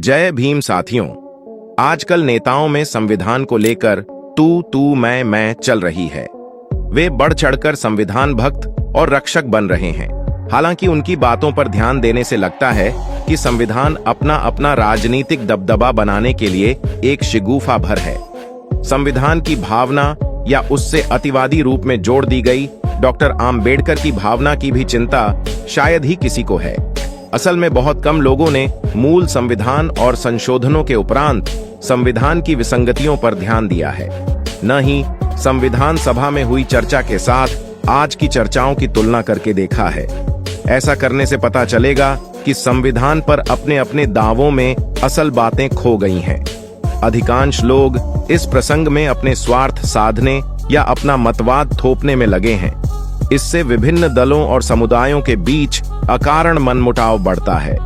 जय भीम साथियों। आजकल नेताओं में संविधान को लेकर तू मैं चल रही है। वे बढ़ चढ़कर संविधान भक्त और रक्षक बन रहे हैं। हालांकि उनकी बातों पर ध्यान देने से लगता है कि संविधान अपना राजनीतिक दबदबा बनाने के लिए एक शिगूफा भर है। संविधान की भावना या उससे अतिवादी रूप में जोड़ दी गई डॉक्टर आम्बेडकर की भावना की भी चिंता शायद ही किसी को है। असल में बहुत कम लोगों ने मूल संविधान और संशोधनों के उपरांत संविधान की विसंगतियों पर ध्यान दिया है। न ही संविधान सभा में हुई चर्चा के साथ आज की चर्चाओं की तुलना करके देखा है। ऐसा करने से पता चलेगा कि संविधान पर अपने अपने दावों में असल बातें खो गई हैं। अधिकांश लोग इस प्रसंग में अपने स्वार्थ साधने या अपना मतवाद थोपने में लगे हैं। इससे विभिन्न दलों और समुदायों के बीच अकारण मनमुटाव बढ़ता है।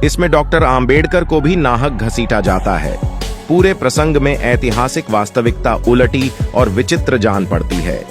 इसमें डॉक्टर आम्बेडकर को भी नाहक घसीटा जाता है। पूरे प्रसंग में ऐतिहासिक वास्तविकता उलटी और विचित्र जान पड़ती है।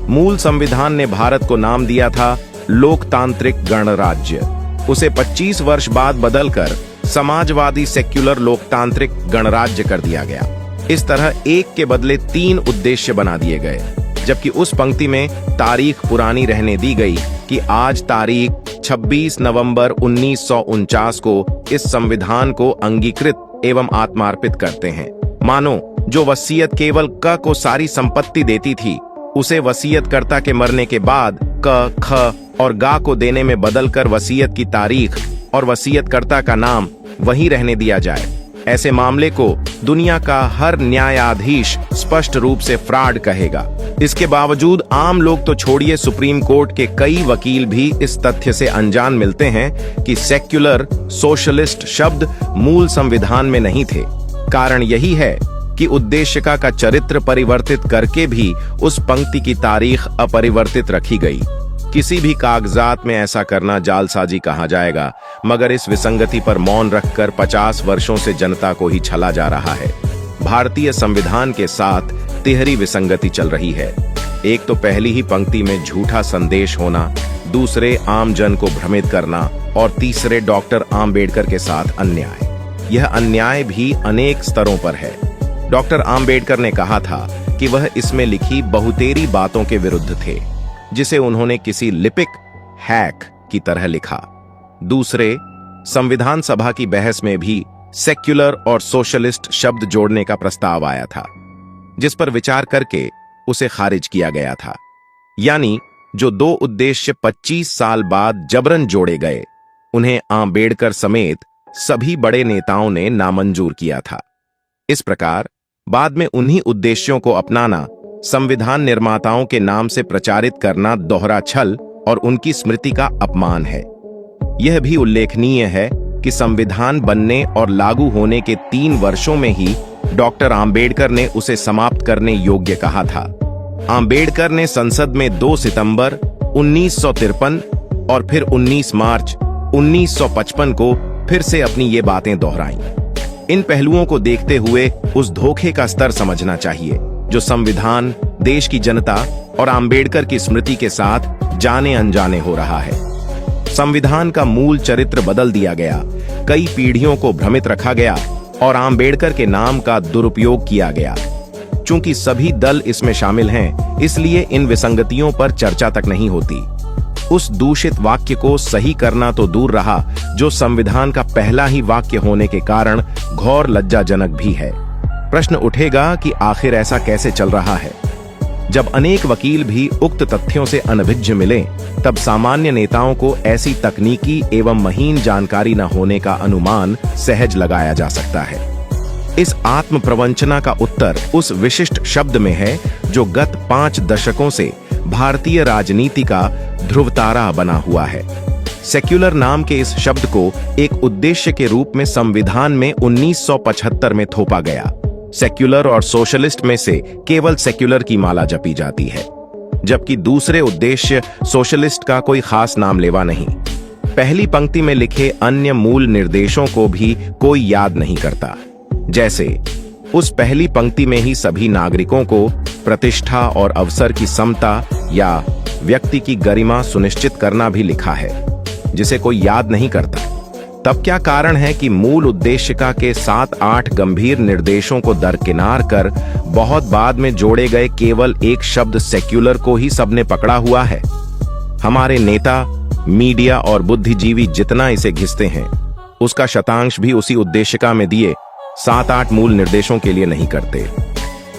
मूल संविधान ने भारत को नाम दिया था लोकतांत्रिक गणराज्य। उसे 25 वर्ष बाद बदलकर समाजवादी सेक्युलर लोकतांत्रिक गणराज्य कर दिया गया। इस तरह एक के बदले 3 उद्देश्य बना दिए गए, जबकि उस पंक्ति में तारीख पुरानी रहने दी गई कि आज तारीख 26 नवंबर 1949 को इस संविधान को अंगीकृत एवं आत्मार्पित करते हैं। मानो जो वसीयत केवल क को सारी संपत्ति देती थी, उसे वसीयतकर्ता के मरने के बाद क, ख और गा को देने में बदलकर वसीयत की तारीख और वसीयतकर्ता का नाम वहीं रहने दिया जाए। ऐसे मामले को दुनिया का हर न्यायाधीश स्पष्ट रूप से फ्रॉड कहेगा। इसके बावजूद आम लोग तो छोड़िए, सुप्रीम कोर्ट के कई वकील भी इस तथ्य से अनजान मिलते हैं कि सेक्युलर सोशलिस्ट शब्द मूल संविधान में नहीं थे। कारण यही है कि उद्देशिका का चरित्र परिवर्तित करके भी उस पंक्ति की तारीख अपरिवर्तित रखी गई। किसी भी कागजात में ऐसा करना जालसाजी कहा जाएगा, मगर इस विसंगति पर मौन रखकर 50 वर्षों से जनता को ही छला जा रहा है। भारतीय संविधान के साथ तिहरी विसंगति चल रही है। एक तो पहली ही पंक्ति में झूठा संदेश होना, दूसरे आम जन को भ्रमित करना और तीसरे डॉक्टर आम्बेडकर के साथ अन्याय। यह अन्याय भी अनेक स्तरों पर है। डॉक्टर आम्बेडकर ने कहा था कि वह इसमें लिखी बहुतेरी बातों के विरुद्ध थे, जिसे उन्होंने किसी लिपिक हैक की तरह लिखा। दूसरे, संविधान सभा की बहस में भी सेक्युलर और सोशलिस्ट शब्द जोड़ने का प्रस्ताव आया था, जिस पर विचार करके उसे खारिज किया गया था। यानी जो 2 उद्देश्य 25 साल बाद जबरन जोड़े गए, उन्हें आम्बेडकर समेत सभी बड़े नेताओं ने नामंजूर किया था। इस प्रकार बाद में उन्हीं उद्देश्यों को अपनाना, संविधान निर्माताओं के नाम से प्रचारित करना दोहरा छल और उनकी स्मृति का अपमान है। यह भी उल्लेखनीय है कि संविधान बनने और लागू होने के 3 वर्षों में ही डॉक्टर आम्बेडकर ने उसे समाप्त करने योग्य कहा था। आम्बेडकर ने संसद में 2 सितंबर 1953 और फिर 19 मार्च 1955 को फिर से अपनी ये बातें दोहराईं। इन पहलुओं को देखते हुए उस धोखे का स्तर समझना चाहिए जो संविधान, देश की जनता और आम्बेडकर की स्मृति के साथ जाने अनजाने हो रहा है। संविधान का मूल चरित्र बदल दिया गया, कई पीढ़ियों को भ्रमित रखा गया और आम्बेडकर के नाम का दुरुपयोग किया गया। चूंकि सभी दल इसमें शामिल हैं, इसलिए इन विसंगतियों पर चर्चा तक नहीं होती। उस दूषित वाक्य को सही करना तो दूर रहा, जो संविधान का पहला ही वाक्य होने के कारण घोर लज्जाजनक भी है। प्रश्न उठेगा कि आखिर ऐसा कैसे चल रहा है। जब अनेक वकील भी उक्त तथ्यों से अनभिज्ञ मिले, तब सामान्य नेताओं को ऐसी तकनीकी एवं महीन जानकारी न होने का अनुमान सहज लगाया जा सकता है। इस आत्म प्रवंचना का उत्तर उस विशिष्ट शब्द में है जो गत 5 दशकों से भारतीय राजनीति का ध्रुवतारा बना हुआ है। सेक्युलर नाम के इस शब्द को एक उद्देश्य के रूप में संविधान में 1975 में थोपा गया। सेक्युलर और सोशलिस्ट में से केवल सेक्युलर की माला जपी जाती है, जबकि दूसरे उद्देश्य सोशलिस्ट का कोई खास नाम लेवा नहीं। पहली पंक्ति में लिखे अन्य मूल निर्देशों को भी कोई याद नहीं करता। जैसे उस पहली पंक्ति में ही सभी नागरिकों को प्रतिष्ठा और अवसर की समता या व्यक्ति की गरिमा सुनिश्चित करना भी लिखा है, जिसे कोई याद नहीं करता। तब क्या कारण है कि मूल उद्देशिका के 7-8 गंभीर निर्देशों को दरकिनार कर बहुत बाद में जोड़े गए केवल एक शब्द सेक्युलर को ही सबने पकड़ा हुआ है? हमारे नेता, मीडिया और बुद्धिजीवी जितना इसे घिसते हैं, उसका शतांश भी उसी उद्देशिका में दिए 7-8 मूल निर्देशों के लिए नहीं करते।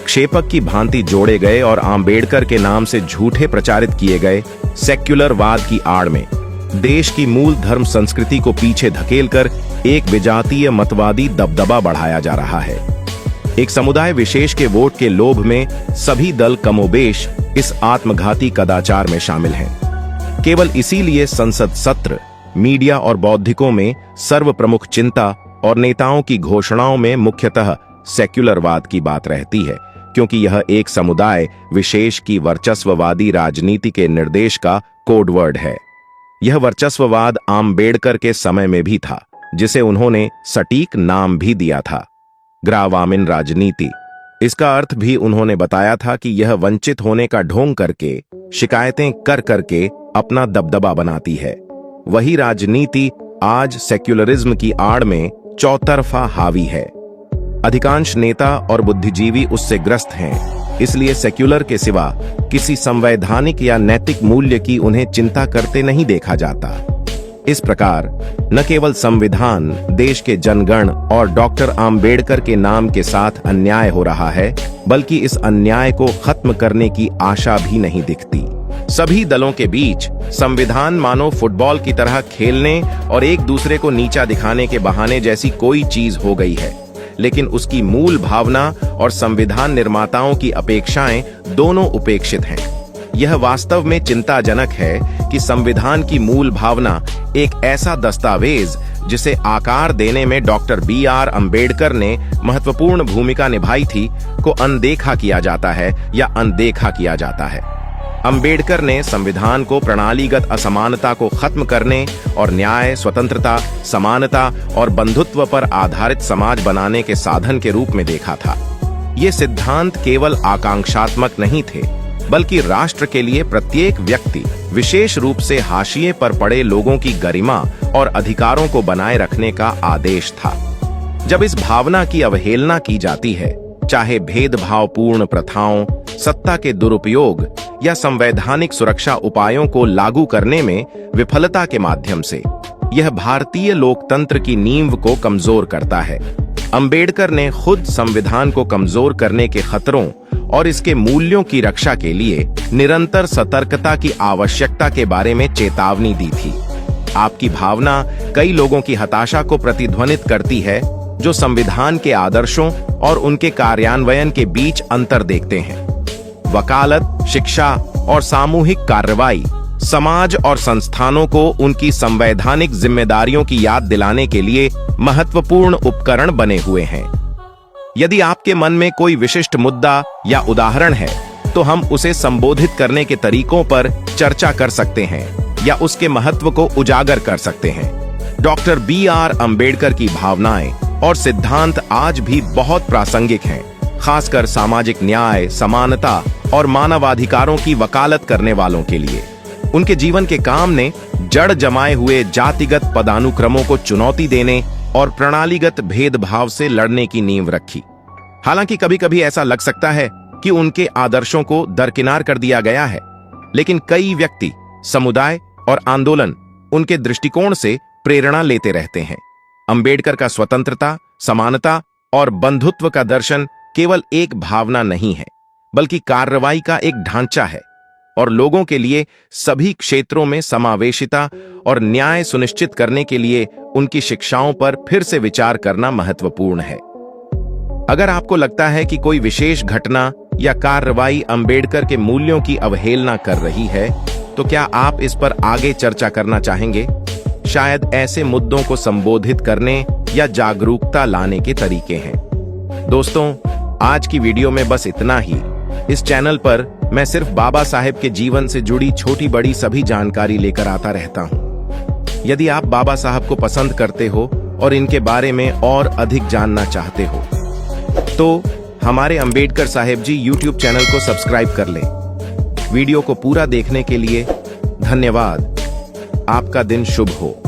क्षेपक की भांति जोड़े गए और आंबेडकर के नाम से झूठे प्रचारित किए गए सेक्युलरवाद की आड़ में देश की मूल धर्म संस्कृति को पीछे धकेलकर एक विजातीय मतवादी दबदबा बढ़ाया जा रहा है। एक समुदाय विशेष के वोट के लोभ में सभी दल कमोबेश इस आत्मघाती कदाचार में शामिल हैं। केवल इसीलिए संसद सत्र, मीडिया और बौद्धिकों में सर्वप्रमुख चिंता और नेताओं की घोषणाओं में मुख्यतः सेक्युलरवाद की बात रहती है, क्योंकि यह एक समुदाय विशेष की वर्चस्ववादी राजनीति के निर्देश का कोडवर्ड है। यह वर्चस्ववाद आंबेडकर के समय में भी था, जिसे उन्होंने सटीक नाम भी दिया था, ग्रावामीन राजनीति। इसका अर्थ भी उन्होंने बताया था कि यह वंचित होने का ढोंग करके, शिकायतें कर करके अपना दबदबा बनाती है। वही राजनीति आज सेक्युलरिज्म की आड़ में चौतरफा हावी है। अधिकांश नेता और बुद्धिजीवी उससे ग्रस्त हैं, इसलिए सेक्युलर के सिवा किसी संवैधानिक या नैतिक मूल्य की उन्हें चिंता करते नहीं देखा जाता। इस प्रकार न केवल संविधान, देश के जनगण और डॉक्टर आंबेडकर के नाम के साथ अन्याय हो रहा है, बल्कि इस अन्याय को खत्म करने की आशा भी नहीं दिखती। सभी दलों के बीच संविधान मानो फुटबॉल की तरह खेलने और एक दूसरे को नीचा दिखाने के बहाने जैसी कोई चीज हो गई है, लेकिन उसकी मूल भावना और संविधान निर्माताओं की अपेक्षाएं दोनों उपेक्षित हैं। यह वास्तव में चिंताजनक है कि संविधान की मूल भावना, एक ऐसा दस्तावेज जिसे आकार देने में डॉक्टर B.R. अम्बेडकर ने महत्वपूर्ण भूमिका निभाई थी, को अनदेखा किया जाता है या अनदेखा किया जाता है। अम्बेडकर ने संविधान को प्रणालीगत असमानता को खत्म करने और न्याय, स्वतंत्रता, समानता और बंधुत्व पर आधारित समाज बनाने के साधन के रूप में देखा था। ये सिद्धांत केवल आकांक्षात्मक नहीं थे, बल्कि राष्ट्र के लिए प्रत्येक व्यक्ति, विशेष रूप से हाशिए पर पड़े लोगों की गरिमा और अधिकारों को बनाए रखने का आदेश था। जब इस भावना की अवहेलना की जाती है, चाहे भेदभावपूर्ण प्रथाओं, सत्ता के दुरुपयोग या संवैधानिक सुरक्षा उपायों को लागू करने में विफलता के माध्यम से, यह भारतीय लोकतंत्र की नींव को कमजोर करता है। अंबेडकर ने खुद संविधान को कमजोर करने के खतरों और इसके मूल्यों की रक्षा के लिए निरंतर सतर्कता की आवश्यकता के बारे में चेतावनी दी थी। आपकी भावना कई लोगों की हताशा को प्रतिध्वनित करती है, जो संविधान के आदर्शों और उनके कार्यान्वयन के बीच अंतर देखते हैं। वकालत, शिक्षा और सामूहिक कार्रवाई समाज और संस्थानों को उनकी संवैधानिक जिम्मेदारियों की याद दिलाने के लिए महत्वपूर्ण उपकरण बने हुए हैं। यदि आपके मन में कोई विशिष्ट मुद्दा या उदाहरण है, तो हम उसे संबोधित करने के तरीकों पर चर्चा कर सकते हैं या उसके महत्व को उजागर कर सकते हैं। Doctor B.R. अम्बेडकर की भावनाएं और सिद्धांत आज भी बहुत प्रासंगिक हैं, खासकर सामाजिक न्याय, समानता और मानवाधिकारों की वकालत करने वालों के लिए। उनके जीवन के काम ने जड़ जमाए हुए जातिगत पदानुक्रमों को चुनौती देने और प्रणालीगत भेदभाव से लड़ने की नींव रखी। हालांकि कभी-कभी ऐसा लग सकता है कि उनके आदर्शों को दरकिनार कर दिया गया है, लेकिन कई व्यक्ति, समुदाय और आंदोलन उनके दृष्टिकोण से प्रेरणा लेते रहते हैं। अंबेडकर का स्वतंत्रता, समानता और बंधुत्व का दर्शन केवल एक भावना नहीं है, बल्कि कार्रवाई का एक ढांचा है और लोगों के लिए सभी क्षेत्रों में समावेशिता और न्याय सुनिश्चित करने के लिए उनकी शिक्षाओं पर फिर से विचार करना महत्वपूर्ण है। अगर आपको लगता है कि कोई विशेष घटना या कार्रवाई अंबेडकर के मूल्यों की अवहेलना कर रही है, तो क्या आप इस पर आगे चर्चा करना चाहेंगे? शायद ऐसे मुद्दों को संबोधित करने या जागरूकता लाने के तरीके हैं। दोस्तों, आज की वीडियो में बस इतना ही। इस चैनल पर मैं सिर्फ बाबा साहेब के जीवन से जुड़ी छोटी बड़ी सभी जानकारी लेकर आता रहता हूं। यदि आप बाबा साहब को पसंद करते हो और इनके बारे में और अधिक जानना चाहते हो, तो हमारे अंबेडकर साहेब जी YouTube चैनल को सब्सक्राइब कर लें। वीडियो को पूरा देखने के लिए धन्यवाद। आपका दिन शुभ हो।